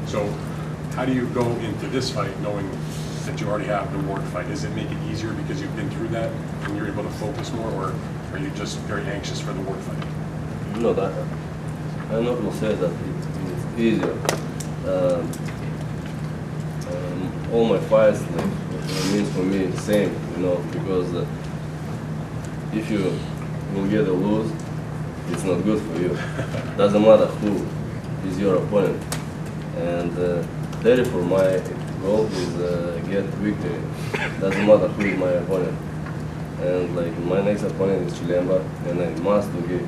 So how do you go into this fight knowing that you already have the Ward fight? Does it make it easier because you've been through that and you're able to focus more, or are you just very anxious for the Ward fight? No, that I'm not gonna say that it's easier. All my fights, like, it means for me the same, you know, because if you will get a lose, it's not good for you. Doesn't matter who is your opponent. And therefore my goal is get victory. Doesn't matter who is my opponent. And like my next opponent is Chilemba, and I must get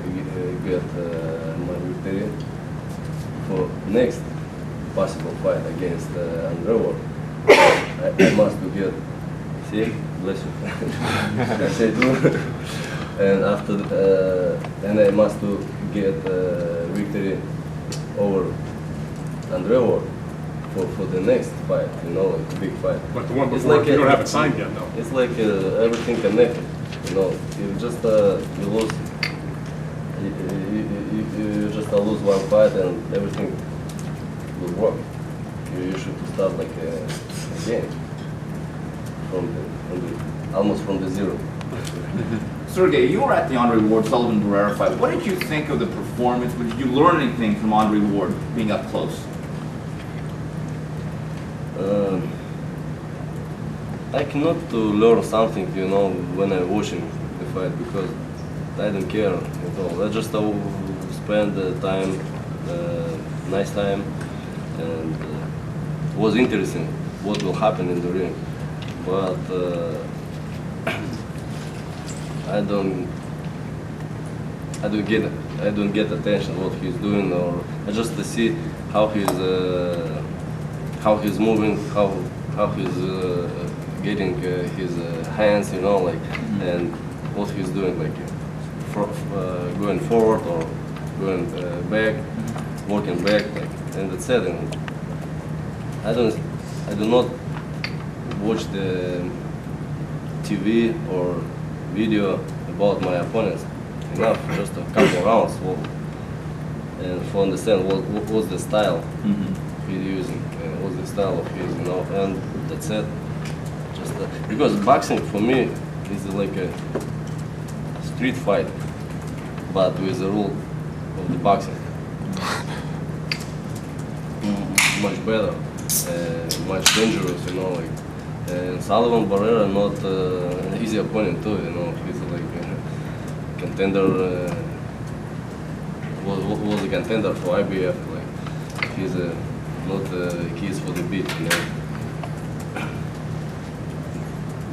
my victory for next possible fight against Andre Ward. I must get, see, bless you. I say too. And after, and I must get victory over Andre Ward for the next fight, you know, like a big fight. But the one before, like you don't have it signed yet, though. It's like everything connected, you know. You just you lose, you just lose one fight and everything will work. You should start like again almost from the zero. Sergey, you were at the Andre Ward Sullivan Barrera fight. What did you think of the performance? Did you learn anything from Andre Ward being up close? I cannot to learn something, you know, when I'm watching the fight, because I don't care at all. I just spend the time, nice time, and it was interesting what will happen in the ring. But I don't get attention what he's doing, or I just see how he's moving, how he's getting his hands, you know, like, and what he's doing, like going forward or going back, working back, like, and that's it. And I do not watch the TV or video about my opponents enough, just a couple rounds, and to understand what was the style he's using, and what's the style of his, you know, and that's it. Just because boxing for me is like a street fight, but with the rule of the boxing. Much better, much dangerous, you know, like. And Sullivan Barrera not an easy opponent too, you know. He's like a contender, was a contender for IBF. Like he's not keys for the beat, you know.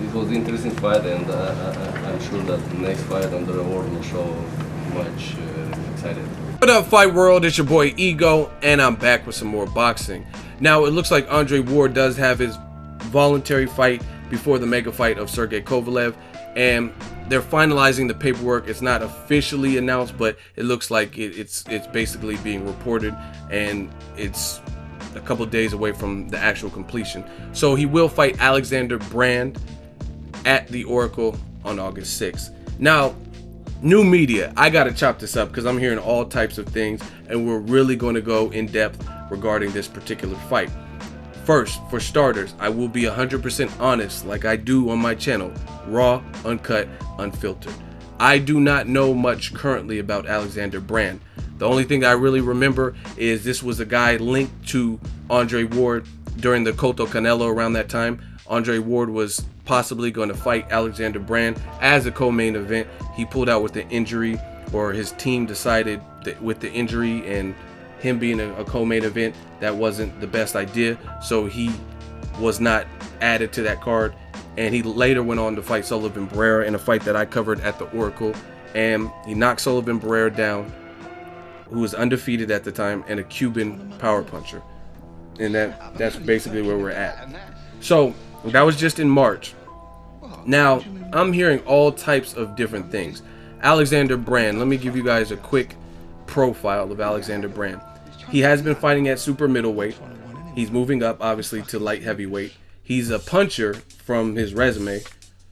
It was an interesting fight, and I'm sure that the next fight under the award will show much excited. What up, Fight World? It's your boy Ego, and I'm back with some more boxing. Now, it looks like Andre Ward does have his voluntary fight before the mega fight of Sergey Kovalev, and they're finalizing the paperwork. It's not officially announced, but it looks like it's basically being reported, and it's a couple days away from the actual completion. So he will fight Alexander Brand at the Oracle on August 6th. Now, new media, I gotta chop this up because I'm hearing all types of things, and we're really going to go in depth regarding this particular fight. First, for starters, I will be 100% honest, like I do on my channel, raw, uncut, unfiltered. I do not know much currently about Alexander Brand. The only thing I really remember is this was a guy linked to Andre Ward during the Cotto Canelo around that time. Andre Ward was possibly going to fight Alexander Brand as a co-main event. He pulled out with the injury, or his team decided that with the injury and him being a co-main event, that wasn't the best idea, so he was not added to that card. And he later went on to fight Sullivan Barrera in a fight that I covered at the Oracle, and he knocked Sullivan Barrera down, who was undefeated at the time and a Cuban power puncher. And that's basically where we're at. So that was just in March. Now I'm hearing all types of different things. Alexander Brand, let me give you guys a quick profile of Alexander Brand. He has been fighting at super middleweight. He's moving up obviously to light heavyweight. He's a puncher from his resume.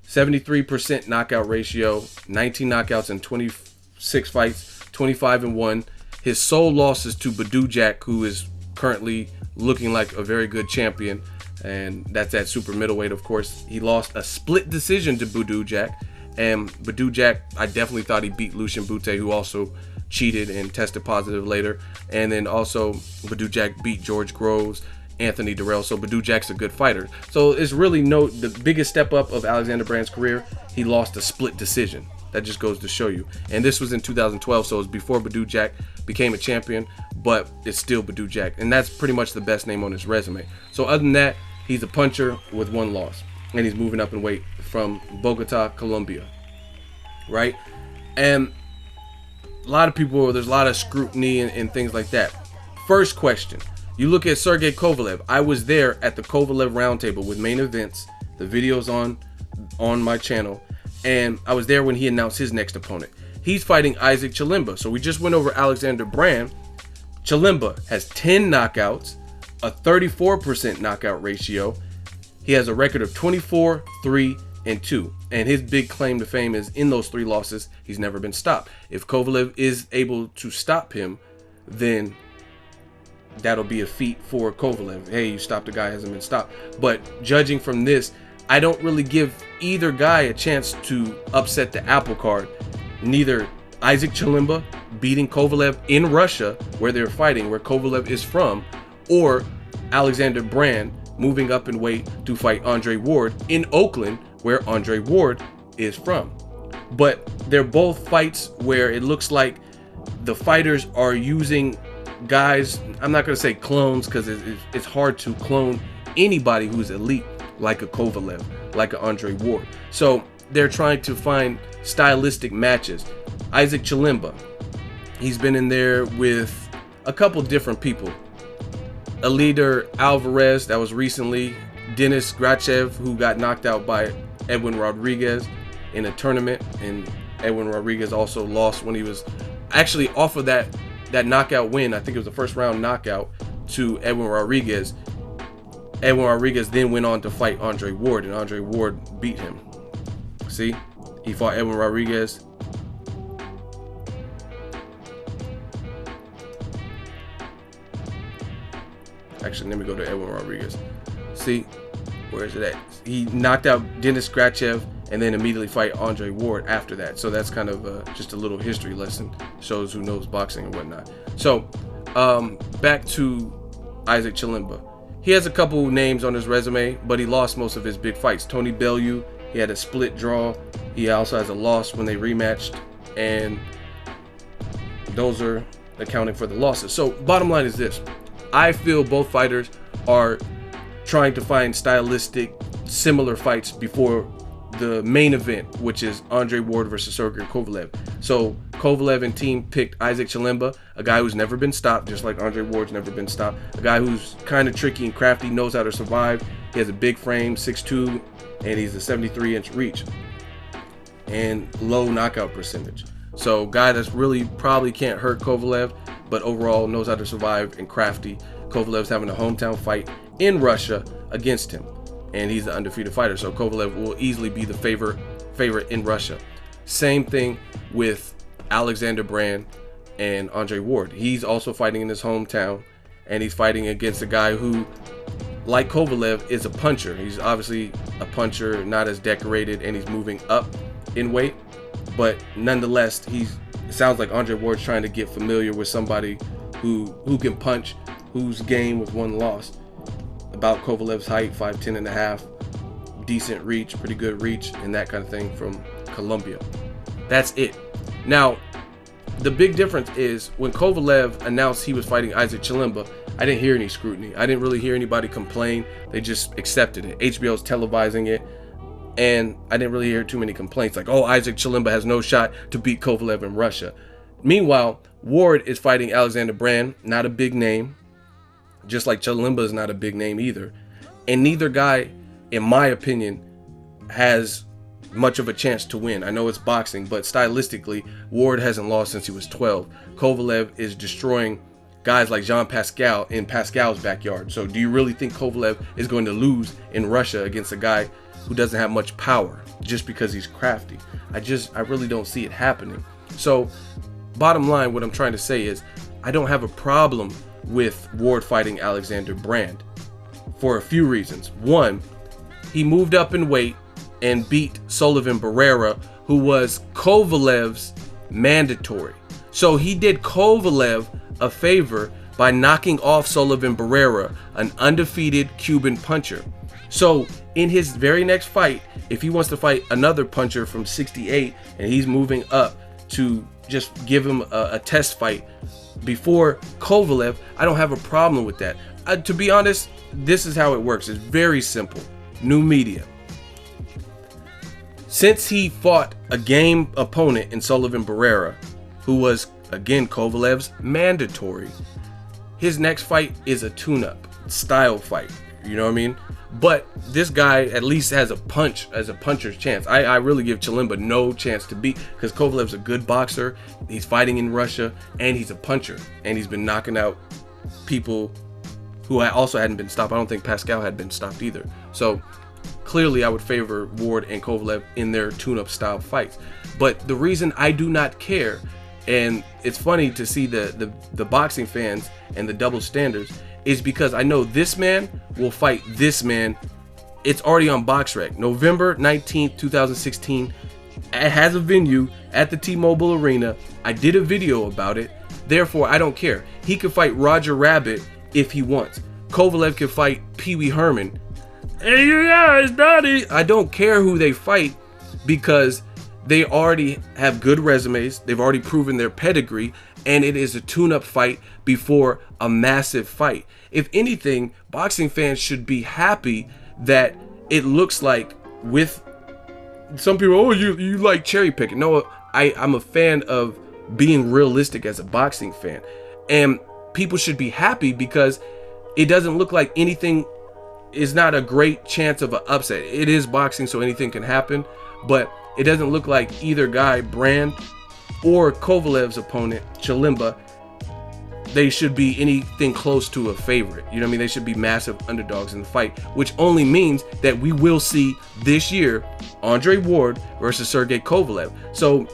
73% knockout ratio, 19 knockouts in 26 fights, 25-1. His sole loss is to Badu Jack, who is currently looking like a very good champion, and that's at super middleweight. Of course, he lost a split decision to Budujak, and Budujak, I definitely thought he beat Lucien Bute, who also cheated and tested positive later. And then also Budujak beat George Groves, Anthony Durrell. So Budujak's a good fighter. So it's really the biggest step up of Alexander Brand's career. He lost a split decision. That just goes to show you. And this was in 2012, so it was before Budujak became a champion, but it's still Budujak. And that's pretty much the best name on his resume. So other than that, he's a puncher with 1 loss. And he's moving up in weight from Bogota, Colombia. Right? And a lot of people, there's a lot of scrutiny and things like that. First question. You look at Sergey Kovalev. I was there at the Kovalev roundtable with Main Events. The video's on my channel. And I was there when he announced his next opponent. He's fighting Isaac Chilemba. So we just went over Alexander Brand. Chilemba has 10 knockouts, a 34% knockout ratio. He has a record of 24, 3, and 2. And his big claim to fame is in those 3 losses, he's never been stopped. If Kovalev is able to stop him, then that'll be a feat for Kovalev. Hey, you stopped a guy, hasn't been stopped. But judging from this, I don't really give either guy a chance to upset the apple cart. Neither Isaac Chilemba beating Kovalev in Russia, where they're fighting, where Kovalev is from, or Alexander Brand moving up in weight to fight Andre Ward in Oakland, where Andre Ward is from. But they're both fights where it looks like the fighters are using guys, I'm not going to say clones, because it's hard to clone anybody who's elite like a Kovalev, like an Andre Ward. So they're trying to find stylistic matches. Isaac Chilemba, he's been in there with a couple different people. Eleider Alvarez, that was recently. Denis Grachev, who got knocked out by Edwin Rodriguez in a tournament, and Edwin Rodriguez also lost when he was actually off of that knockout win. I think it was the first round knockout to Edwin Rodriguez. Edwin Rodriguez then went on to fight Andre Ward, and Andre Ward beat him. See? He fought Edwin Rodriguez. Actually, let me go to Edwin Rodriguez. See? Where is it at? He knocked out Denis Grachev and then immediately fight Andre Ward after that. So that's kind of just a little history lesson. Shows who knows boxing and whatnot. So, back to Isaac Chilemba. He has a couple names on his resume, but he lost most of his big fights. Tony Bellew, he had a split draw. He also has a loss when they rematched, and those are accounting for the losses. So bottom line is this. I feel both fighters are trying to find stylistic similar fights before the main event, which is Andre Ward versus Sergey Kovalev. So Kovalev and team picked Isaac Chilemba, a guy who's never been stopped, just like Andre Ward's never been stopped. A guy who's kind of tricky and crafty, knows how to survive. He has a big frame, 6'2", and he's a 73-inch reach and low knockout percentage. So guy that's really probably can't hurt Kovalev, but overall knows how to survive and crafty. Kovalev's having a hometown fight in Russia against him, and he's the undefeated fighter. So Kovalev will easily be the favorite in Russia. Same thing with Alexander Brand and Andre Ward. He's also fighting in his hometown, and he's fighting against a guy who, like Kovalev, is a puncher. He's obviously a puncher, not as decorated, and he's moving up in weight. But nonetheless, it sounds like Andre Ward's trying to get familiar with somebody who can punch, who's game with 1 loss. About Kovalev's height, 5'10 and a half, decent reach, pretty good reach, and that kind of thing from Colombia. That's it. Now, the big difference is when Kovalev announced he was fighting Isaac Chilemba, I didn't hear any scrutiny. I didn't really hear anybody complain. They just accepted it. HBO's televising it, and I didn't really hear too many complaints like, oh, Isaac Chilemba has no shot to beat Kovalev in Russia. Meanwhile, Ward is fighting Alexander Brand, not a big name, just like Chilemba is not a big name either. And neither guy, in my opinion, has much of a chance to win. I know it's boxing, but stylistically, Ward hasn't lost since he was 12. Kovalev is destroying guys like Jean Pascal in Pascal's backyard. So do you really think Kovalev is going to lose in Russia against a guy who doesn't have much power just because he's crafty? I really don't see it happening. So bottom line, what I'm trying to say is I don't have a problem with Ward fighting Alexander Brand for a few reasons. One, he moved up in weight and beat Sullivan Barrera, who was Kovalev's mandatory. So he did Kovalev a favor by knocking off Sullivan Barrera, an undefeated Cuban puncher. So in his very next fight, if he wants to fight another puncher from 68 and he's moving up to just give him a test fight before Kovalev, I don't have a problem with that. To be honest, this is how it works. It's very simple. New media. Since he fought a game opponent in Sullivan Barrera, who was, again, Kovalev's mandatory, his next fight is a tune-up style fight. You know what I mean? But this guy at least has a puncher's chance. I really give Chilemba no chance to beat, because Kovalev's a good boxer. He's fighting in Russia, and he's a puncher. And he's been knocking out people who also hadn't been stopped. I don't think Pascal had been stopped either. So clearly I would favor Ward and Kovalev in their tune-up style fights. But the reason I do not care, and it's funny to see the boxing fans and the double standards, is because I know this man will fight this man. It's already on BoxRec. November 19th, 2016. It has a venue at the T-Mobile Arena. I did a video about it. Therefore, I don't care. He could fight Roger Rabbit if he wants. Kovalev could fight Pee Wee Herman. Hey, you guys, Daddy. I don't care who they fight, because they already have good resumes. They've already proven their pedigree, and it is a tune-up fight before a massive fight. If anything, boxing fans should be happy that it looks like, with some people, oh, you like cherry picking. No, I'm a fan of being realistic as a boxing fan. And people should be happy because it doesn't look like anything is not a great chance of an upset. It is boxing, so anything can happen, but it doesn't look like either guy, Brand or Kovalev's opponent, Chilemba, they should be anything close to a favorite. You know what I mean? They should be massive underdogs in the fight, which only means that we will see this year Andre Ward versus Sergey Kovalev. So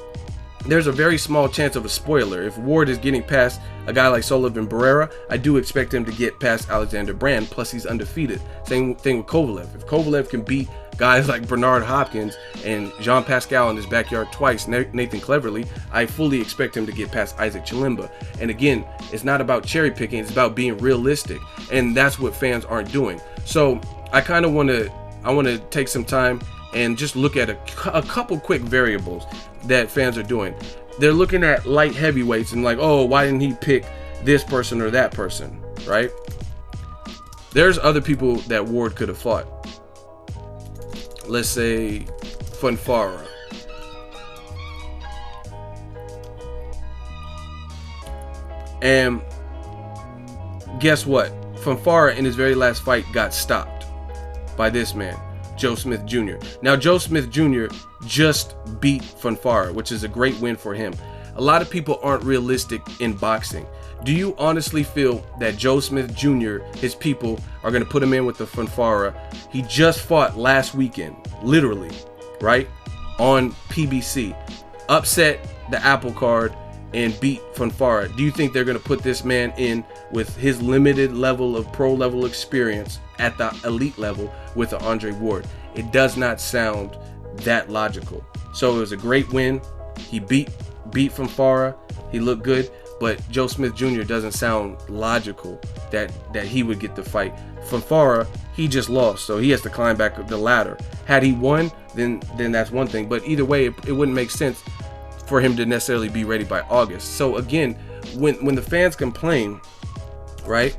there's a very small chance of a spoiler. If Ward is getting past a guy like Sullivan Barrera, I do expect him to get past Alexander Brand, plus he's undefeated. Same thing with Kovalev. If Kovalev can beat guys like Bernard Hopkins and Jean Pascal in his backyard twice, Nathan Cleverly, I fully expect him to get past Isaac Chilemba. And again, it's not about cherry picking, it's about being realistic. And that's what fans aren't doing. So I kind of want to take some time and just look at a couple quick variables that fans are doing. They're looking at light heavyweights and like, oh, why didn't he pick this person or that person, right? There's other people that Ward could have fought. Let's say Fonfara. And guess what? Fonfara in his very last fight got stopped by this man, Joe Smith Jr. Now, Joe Smith Jr. just beat Fonfara, which is a great win for him. A lot of people aren't realistic in boxing. Do you honestly feel that Joe Smith Jr., his people, are going to put him in with the Fonfara? He just fought last weekend, literally, right? On PBC. Upset the apple card and beat Fonfara. Do you think they're going to put this man in with his limited level of pro level experience at the elite level with the Andre Ward? It does not sound that logical. So it was a great win. He beat Fonfara. He looked good. But Joe Smith Jr. doesn't sound logical that he would get the fight. Fonfara, he just lost, so he has to climb back the ladder. Had he won, then that's one thing. But either way, it wouldn't make sense for him to necessarily be ready by August. So again, when the fans complain, right?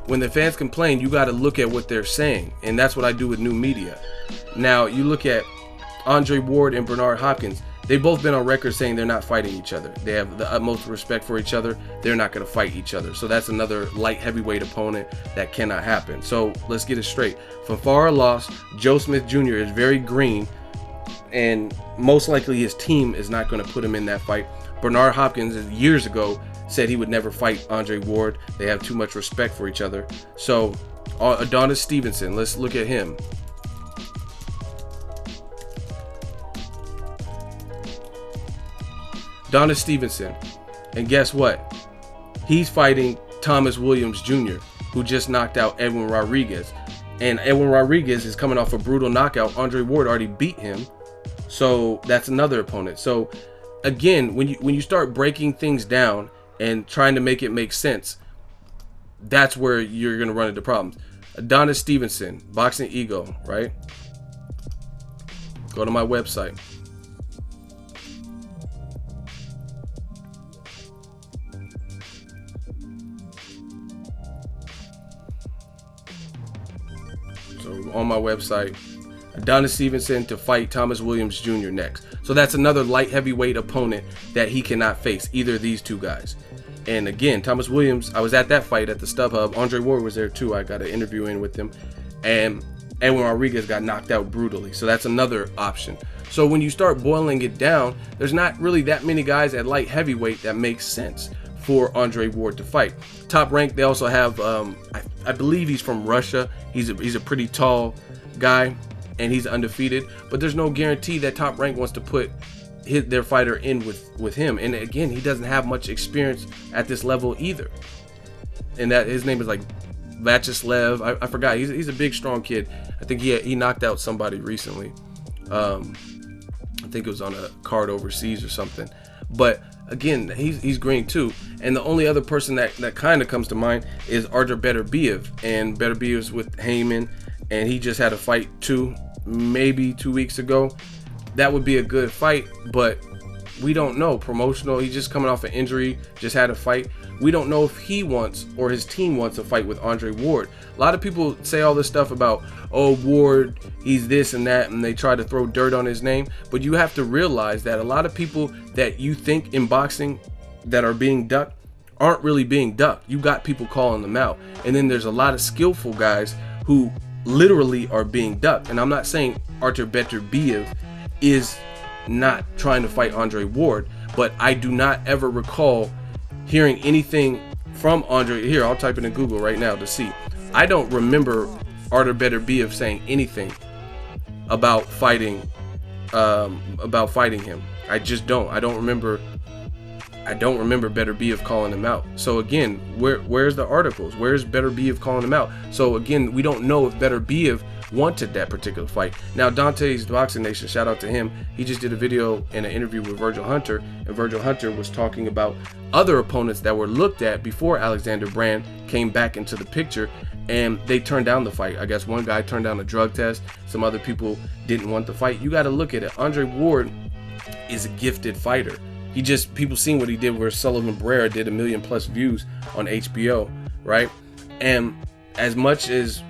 When the fans complain, you got to look at what they're saying, and that's what I do with new media. Now you look at Andre Ward and Bernard Hopkins. They've both been on record saying they're not fighting each other. They have the utmost respect for each other. They're not going to fight each other. So that's another light heavyweight opponent that cannot happen. So let's get it straight. Fonfara lost. Joe Smith Jr. is very green, and most likely his team is not going to put him in that fight. Bernard Hopkins years ago said he would never fight Andre Ward. They have too much respect for each other. So Adonis Stevenson, let's look at him. Adonis Stevenson, and guess what? He's fighting Thomas Williams Jr., who just knocked out Edwin Rodriguez. And Edwin Rodriguez is coming off a brutal knockout. Andre Ward already beat him. So that's another opponent. So again, when you start breaking things down and trying to make it make sense, that's where you're going to run into problems. Adonis Stevenson, Boxing Ego, right? Go to my website. So on my website, Adonis Stevenson to fight Thomas Williams Jr. next. So that's another light heavyweight opponent that he cannot face, either of these two guys. And again, Thomas Williams, I was at that fight at the StubHub. Andre Ward was there too. I got an interview in with him. And Edwin Rodriguez got knocked out brutally. So that's another option. So when you start boiling it down, there's not really that many guys at light heavyweight that makes sense for Andre Ward to fight. Top rank, they also have, I believe he's from Russia. He's a pretty tall guy, and he's undefeated. But there's no guarantee that Top Rank wants to put their fighter in with him. And again, he doesn't have much experience at this level either. And that his name is like Vyacheslav. I forgot. He's a big, strong kid. I think he knocked out somebody recently. I think it was on a card overseas or something. But again, he's green too. And the only other person that kind of comes to mind is Artur Beterbiev. And Beterbiev's with Heyman, and he just had a fight maybe 2 weeks ago. That would be a good fight, but we don't know. Promotional, he's just coming off an injury, just had a fight. We don't know if he wants or his team wants a fight with Andre Ward. A lot of people say all this stuff about, oh, Ward, he's this and that, and they try to throw dirt on his name. But you have to realize that a lot of people that you think in boxing that are being ducked aren't really being ducked. You got people calling them out. And then there's a lot of skillful guys who literally are being ducked. And I'm not saying Artur Beterbiev is not trying to fight Andre Ward, but I do not ever recall hearing anything from Andre. Here, I'll type it in Google right now to see. I don't remember Artur Beterbiev saying anything about fighting him. I just don't. I don't remember Beterbiev calling him out. So again, where's the articles? Where's Beterbiev calling him out? So again, we don't know if Beterbiev wanted that particular fight. Now, Dante's Boxing Nation, shout out to him. He just did a video and an interview with Virgil Hunter, and Virgil Hunter was talking about other opponents that were looked at before Alexander Brand came back into the picture, and they turned down the fight. I guess one guy turned down a drug test. Some other people didn't want the fight. You got to look at it. Andre Ward is a gifted fighter. People seen what he did where Sullivan Barrera did 1 million+ views on HBO, right? And as much as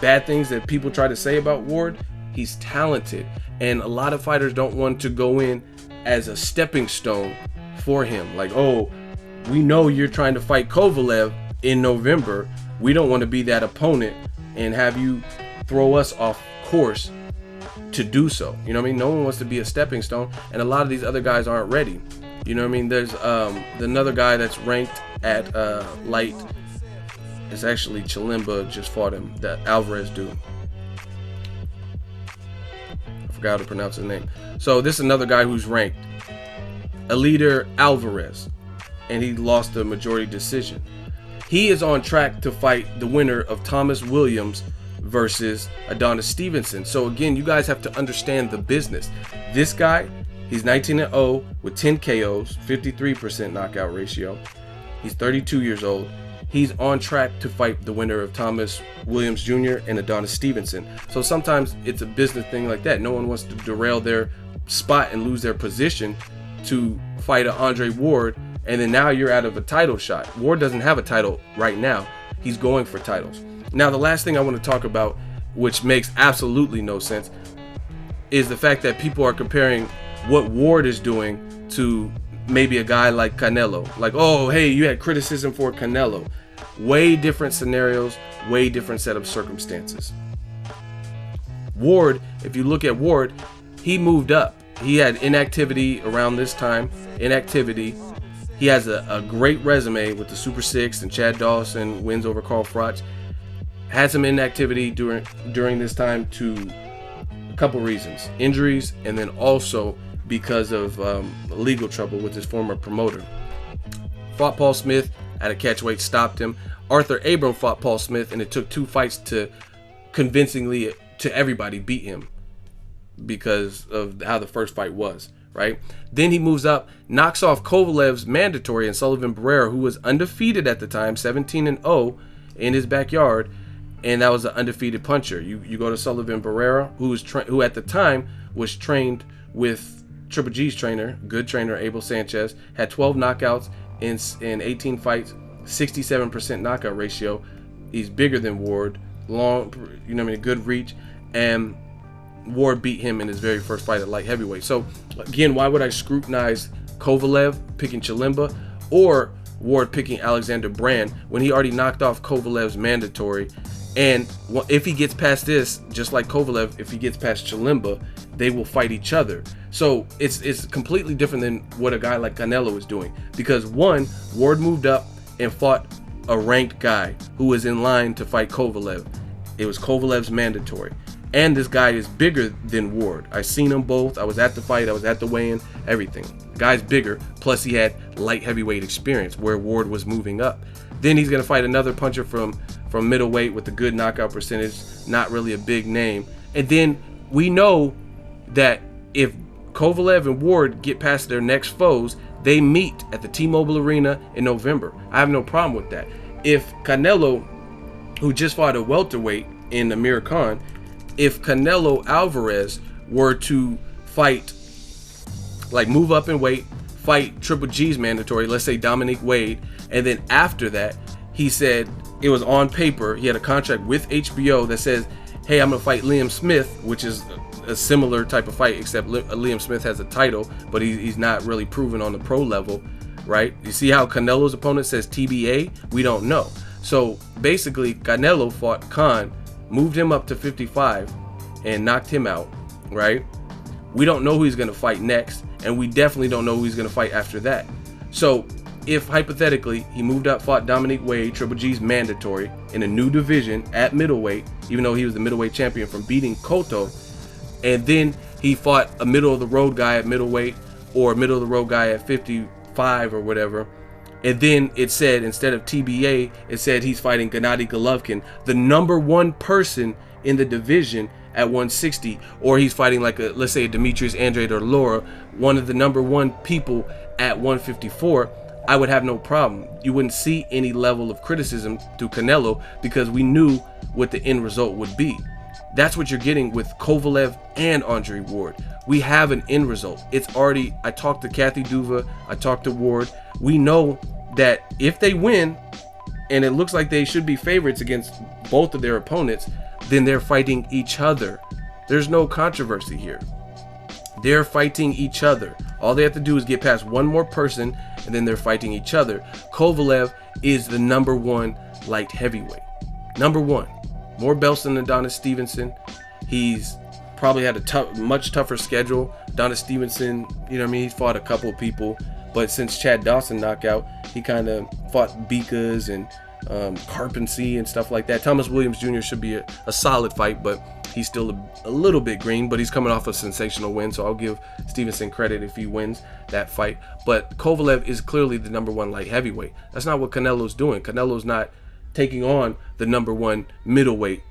bad things that people try to say about Ward, he's talented. And a lot of fighters don't want to go in as a stepping stone for him. Like, oh, we know you're trying to fight Kovalev in November. We don't want to be that opponent and have you throw us off course to do so. You know what I mean? No one wants to be a stepping stone, and a lot of these other guys aren't ready. You know what I mean? There's another guy that's ranked at light. It's actually Chilimba just fought him, that Alvarez dude. I forgot how to pronounce his name. So this is another guy who's ranked, Eliter Alvarez, and he lost the majority decision. He is on track to fight the winner of Thomas Williams versus Adonis Stevenson. So again, you guys have to understand the business. This guy, he's 19-0 with 10 KOs, 53% knockout ratio. He's 32 years old. He's on track to fight the winner of Thomas Williams Jr. and Adonis Stevenson. So sometimes it's a business thing like that. No one wants to derail their spot and lose their position to fight an Andre Ward, and then now you're out of a title shot. Ward doesn't have a title right now. He's going for titles. Now, the last thing I want to talk about, which makes absolutely no sense, is the fact that people are comparing what Ward is doing to maybe a guy like Canelo. Like, oh, hey, you had criticism for Canelo. Way different scenarios, way different set of circumstances. Ward, if you look at Ward, he moved up. He had inactivity around this time, inactivity. He has a great resume with the Super Six and Chad Dawson, wins over Carl Froch. Had some inactivity during this time to a couple reasons. Injuries, and then also because of legal trouble with his former promoter. Fought Paul Smith, at a catchweight, stopped him. Arthur Abram fought Paul Smith, and it took 2 fights to convincingly to everybody beat him because of how the first fight was, right? Then he moves up, knocks off Kovalev's mandatory and Sullivan Barrera, who was undefeated at the time, 17-0 in his backyard, and that was an undefeated puncher. You go to Sullivan Barrera, who at the time was trained with Triple G's trainer, good trainer Abel Sanchez, had 12 knockouts in 18 fights, 67% knockout ratio. He's bigger than Ward, long, good reach, and Ward beat him in his very first fight at light heavyweight. So again, why would I scrutinize Kovalev picking Chilemba or Ward picking Alexander Brand when he already knocked off Kovalev's mandatory? And if he gets past this, just like Kovalev, if he gets past Chilemba, they will fight each other. So it's completely different than what a guy like Canelo was doing, because one, Ward moved up and fought a ranked guy who was in line to fight Kovalev. It was Kovalev's mandatory. And this guy is bigger than Ward. I seen them both. I was at the fight. I was at the weigh-in. Everything. The guy's bigger. Plus, he had light heavyweight experience where Ward was moving up. Then he's going to fight another puncher from middleweight with a good knockout percentage. Not really a big name. And then we know that if Kovalev and Ward get past their next foes, they meet at the T-Mobile Arena in November. I have no problem with that. If Canelo, who just fought a welterweight in Amir Khan, if Canelo Alvarez were to fight, like move up in weight, fight Triple G's mandatory, let's say Dominique Wade, and then after that, he said it was on paper, he had a contract with HBO that says, hey, I'm gonna fight Liam Smith, which is a similar type of fight, except Liam Smith has a title, but he's not really proven on the pro level, right? You see how Canelo's opponent says TBA? We don't know. So basically, Canelo fought Khan, moved him up to 55 and knocked him out, right? We don't know who he's going to fight next, and we definitely don't know who he's going to fight after that. So if hypothetically he moved up, fought Dominique Wade, Triple G's mandatory, in a new division at middleweight, even though he was the middleweight champion from beating Cotto, and then he fought a middle of the road guy at middleweight or a middle of the road guy at 55 or whatever, and then it said, instead of TBA, it said he's fighting Gennady Golovkin, the number 1 person in the division at 160, or he's fighting like let's say a Demetrius Andrade or Laura, one of the number 1 people at 154, I would have no problem. You wouldn't see any level of criticism to Canelo because we knew what the end result would be. That's what you're getting with Kovalev and Andre Ward. We have an end result. It's already, I talked to Kathy Duva, I talked to Ward. We know that if they win, and it looks like they should be favorites against both of their opponents, then they're fighting each other. There's no controversy here. They're fighting each other. All they have to do is get past one more person, and then they're fighting each other. Kovalev is the number 1 light heavyweight. Number 1. More belts than Adonis Stevenson. He's probably had a much tougher schedule. Adonis Stevenson, he's fought a couple of people, but since Chad Dawson knockout, he kind of fought Bikas and Carpensy and stuff like that. Thomas Williams Jr. should be a solid fight, but he's still a little bit green, but he's coming off a sensational win, so I'll give Stevenson credit if he wins that fight. But Kovalev is clearly the number 1 light heavyweight. That's not what Canelo's doing. Canelo's not taking on the number 1 middleweight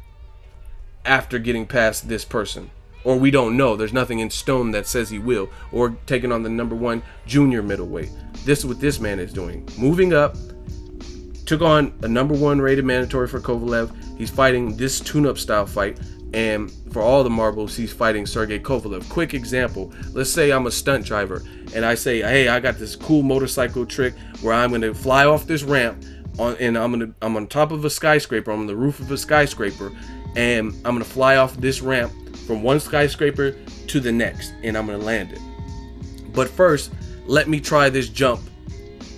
after getting past this person. Or we don't know. There's nothing in stone that says he will. Or taking on the number 1 junior middleweight. This is what this man is doing. Moving up, took on a number 1 rated mandatory for Kovalev. He's fighting this tune-up style fight. And for all the marbles, he's fighting Sergey Kovalev. Quick example. Let's say I'm a stunt driver. And I say, hey, I got this cool motorcycle trick where I'm going to fly off this ramp. And I'm on top of a skyscraper. I'm on the roof of a skyscraper. And I'm going to fly off this ramp from one skyscraper to the next, and I'm gonna land it. But first, let me try this jump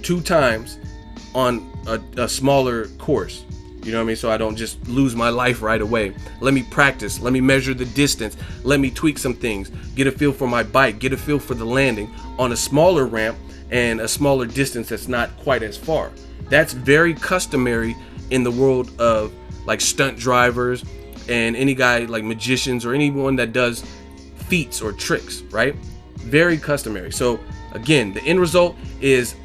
2 times on a smaller course. You know what I mean? So I don't just lose my life right away. Let me practice. Let me measure the distance. Let me tweak some things. Get a feel for my bike. Get a feel for the landing on a smaller ramp and a smaller distance that's not quite as far. That's very customary in the world of like stunt drivers and any guy like magicians or anyone that does feats or tricks, right? Very customary. So again, the end result is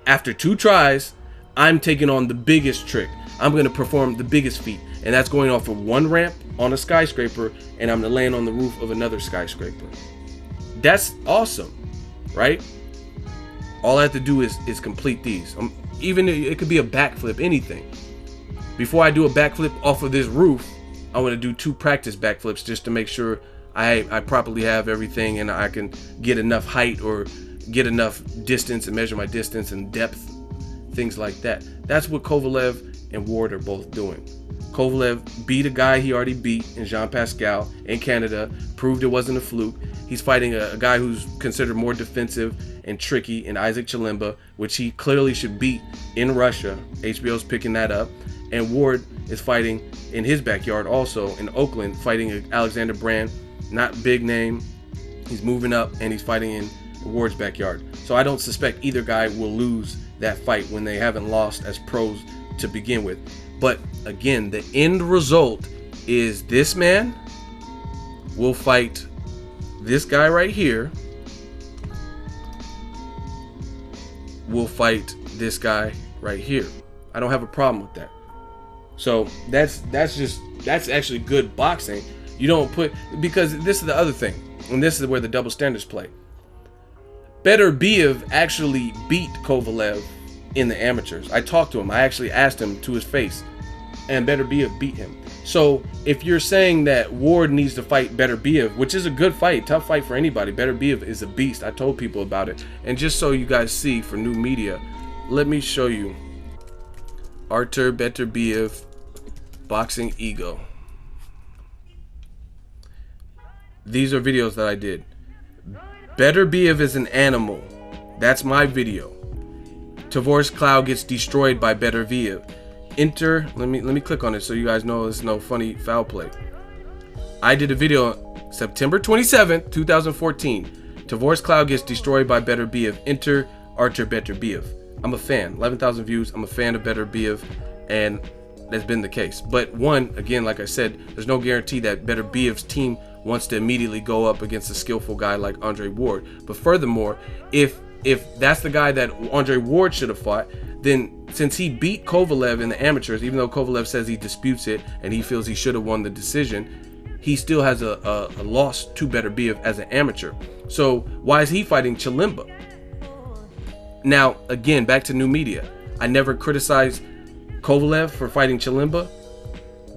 after 2 tries, I'm taking on the biggest trick. I'm going to perform the biggest feat. And that's going off of one ramp on a skyscraper, and I'm going to land on the roof of another skyscraper. That's awesome, right? All I have to do is complete these. Even it could be a backflip, anything. Before I do a backflip off of this roof, I want to do 2 practice backflips just to make sure I properly have everything and I can get enough height or get enough distance and measure my distance and depth, things like that. That's what Kovalev and Ward are both doing. Kovalev beat a guy he already beat in Jean Pascal in Canada, proved it wasn't a fluke. He's fighting a guy who's considered more defensive and tricky in Isaac Chilemba, which he clearly should beat in Russia. HBO's picking that up. And Ward is fighting in his backyard also in Oakland, fighting Alexander Brand, not big name. He's moving up and he's fighting in Ward's backyard. So I don't suspect either guy will lose that fight when they haven't lost as pros to begin with. But again, the end result is this man will fight this guy right here, will fight this guy right here. I don't have a problem with that. So that's actually good boxing. You don't put, because this is the other thing, and this is where the double standards play. Beterbiev actually beat Kovalev in the amateurs. I talked to him. I actually asked him to his face, and Beterbiev beat him. So if you're saying that Ward needs to fight Beterbiev, which is a good fight, tough fight for anybody, Beterbiev is a beast. I told people about it. And just so you guys see for new media, let me show you Artur Beterbiev Boxing Ego. These are videos that I did. Beterbiev is an animal. That's my video. Tavoris Cloud gets destroyed by Beterbiev. Enter, let me click on it so you guys know there's no funny foul play. I did a video September 27th, 2014. Tavoris Cloud gets destroyed by Beterbiev. Enter Artur Beterbiev. I'm a fan. 11,000 views. I'm a fan of Beterbiev, and that's been the case. But one, again, like I said, there's no guarantee that Beterbiev's team wants to immediately go up against a skillful guy like Andre Ward. But furthermore, if that's the guy that Andre Ward should have fought, then since he beat Kovalev in the amateurs, even though Kovalev says he disputes it and he feels he should have won the decision, he still has a loss to Beterbiev as an amateur. So why is he fighting Chilemba? Now, again, back to new media. I never criticized Kovalev for fighting Chilemba,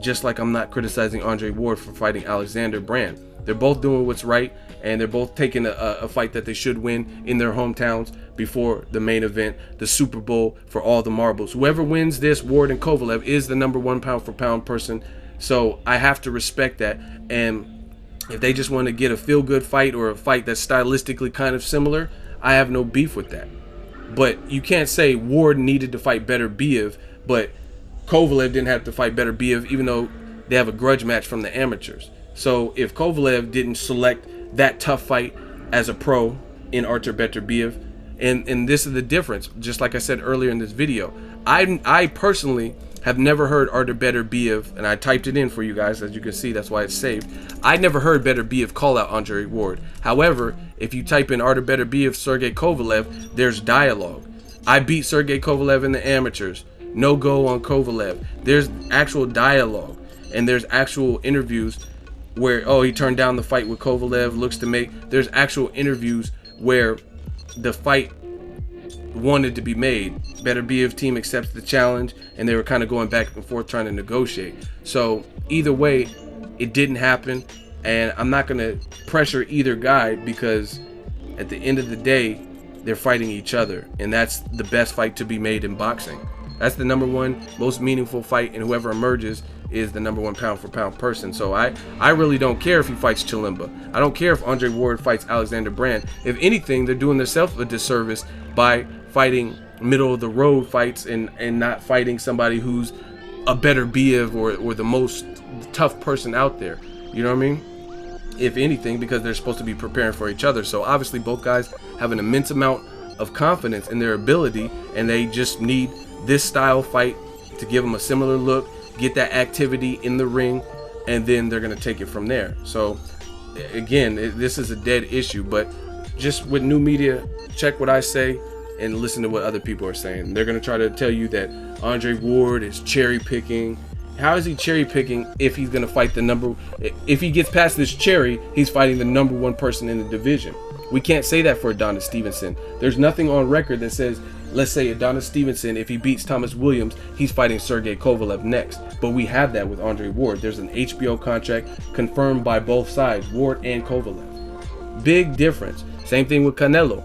just like I'm not criticizing Andre Ward for fighting Alexander Brand. They're both doing what's right, and they're both taking a fight that they should win in their hometowns before the main event, the Super Bowl for all the marbles. Whoever wins this, Ward and Kovalev, is the #1 pound-for-pound person. So I have to respect that. And if they just want to get a feel-good fight or a fight that's stylistically kind of similar, I have no beef with that. But you can't say Ward needed to fight Beterbiev, but Kovalev didn't have to fight Beterbiev, even though they have a grudge match from the amateurs. So if Kovalev didn't select that tough fight as a pro in Artur Beterbiev, and this is the difference, just like I said earlier in this video, I personally have never heard Artur Beterbiev, and I typed it in for you guys, as you can see, that's why it's saved. I never heard Beterbiev call out Andre Ward. However, if you type in Artur Beterbiev, Sergey Kovalev, there's dialogue. I beat Sergey Kovalev in the amateurs. No go on Kovalev. There's actual dialogue, and there's actual interviews where, oh, he turned down the fight with Kovalev, looks to make. There's actual interviews where the fight wanted to be made. Beterbiev team accepts the challenge, and they were kind of going back and forth trying to negotiate. So either way, it didn't happen, and I'm not going to pressure either guy, because at the end of the day, they're fighting each other, and that's the best fight to be made in boxing. That's the #1 most meaningful fight, and whoever emerges is the #1 pound-for-pound person. So I really don't care if he fights Chilemba. I don't care if Andre Ward fights Alexander Brand. If anything, they're doing themselves a disservice by fighting middle-of-the-road fights and not fighting somebody who's a Beterbiev or the most tough person out there. You know what I mean? If anything, because they're supposed to be preparing for each other. So obviously both guys have an immense amount of confidence in their ability, and they just need this style fight to give them a similar look, get that activity in the ring, and then they're going to take it from there. So again, this is a dead issue, but just with new media, check what I say and listen to what other people are saying. They're gonna try to tell you that Andre Ward is cherry picking. How is he cherry picking if he's gonna fight if he gets past this cherry, he's fighting the #1 person in the division? We can't say that for Adonis Stevenson. There's nothing on record that says, let's say Adonis Stevenson, if he beats Thomas Williams, he's fighting Sergey Kovalev next. But we have that with Andre Ward. There's an HBO contract confirmed by both sides, Ward and Kovalev. Big difference. Same thing with Canelo.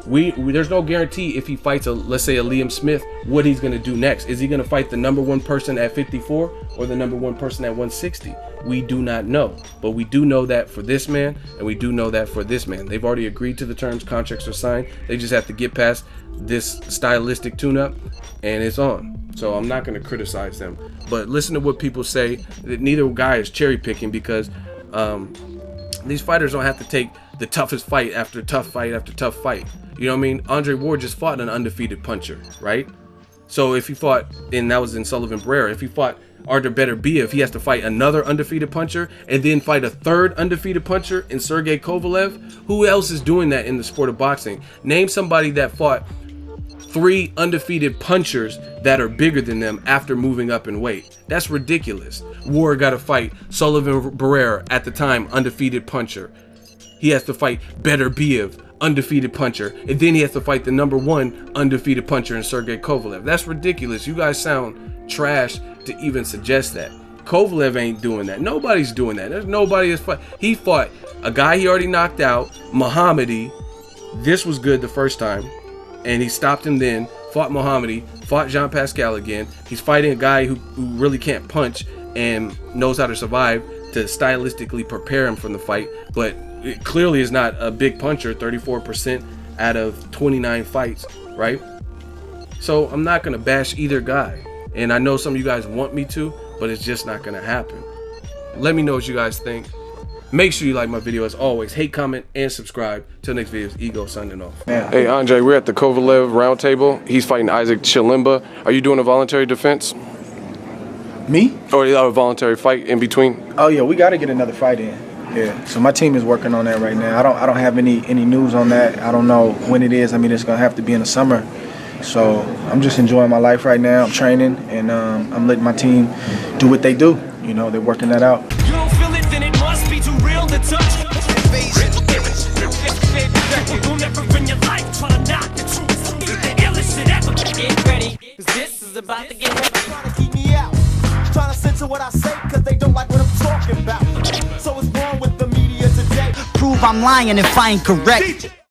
There's no guarantee if he fights let's say a Liam Smith, what he's gonna do next. Is he gonna fight the #1 person at 54 or the #1 person at 160? We do not know, but we do know that for this man, and we do know that for this man. They've already agreed to the terms, contracts are signed. They just have to get past this stylistic tune-up, and it's on. So I'm not gonna criticize them, but listen to what people say. That neither guy is cherry picking, because these fighters don't have to take the toughest fight after tough fight after tough fight. You know what I mean? Andre Ward just fought an undefeated puncher, right? So if he fought, and that was in Sullivan Barrera, if he fought Artur Beterbiev, he has to fight another undefeated puncher and then fight a third undefeated puncher in Sergey Kovalev. Who else is doing that in the sport of boxing? Name somebody that fought 3 undefeated punchers that are bigger than them after moving up in weight. That's ridiculous. Ward got to fight Sullivan Barrera, at the time undefeated puncher. He has to fight Beterbiev, undefeated puncher, and then he has to fight the #1 undefeated puncher in Sergey Kovalev. That's ridiculous. You guys sound trash to even suggest that. Kovalev ain't doing that. Nobody's doing that. There's nobody that's fight. He fought a guy he already knocked out, Muhammadi. This was good the first time, and he stopped him then, fought Muhammadi, fought Jean Pascal again. He's fighting a guy who really can't punch and knows how to survive, to stylistically prepare him from the fight, but it clearly is not a big puncher, 34% out of 29 fights, right? So I'm not gonna bash either guy. And I know some of you guys want me to, but it's just not gonna happen. Let me know what you guys think. Make sure you like my video as always. Hate, comment, and subscribe. Till next video, it's Ego signing off. Yeah. Hey, Andre, we're at the Kovalev roundtable. He's fighting Isaac Chilimba. Are you doing a voluntary defense? Me? Or a voluntary fight in between? Oh yeah, we got to get another fight in. Yeah. So my team is working on that right now. I don't have any news on that. I don't know when it is. I mean, it's gonna have to be in the summer. So I'm just enjoying my life right now. I'm training, and I'm letting my team do what they do. You know, they're working that out. You don't feel it, then it must be too real to touch. You'll never in your life try to knock the truth. The illest shit ever. Get ready, 'cause this is about to get heavy. Trying to keep me out, trying to censor what I say, 'cause they don't like what I'm talking about. So what's wrong with the media today? Prove I'm lying if I ain't correct.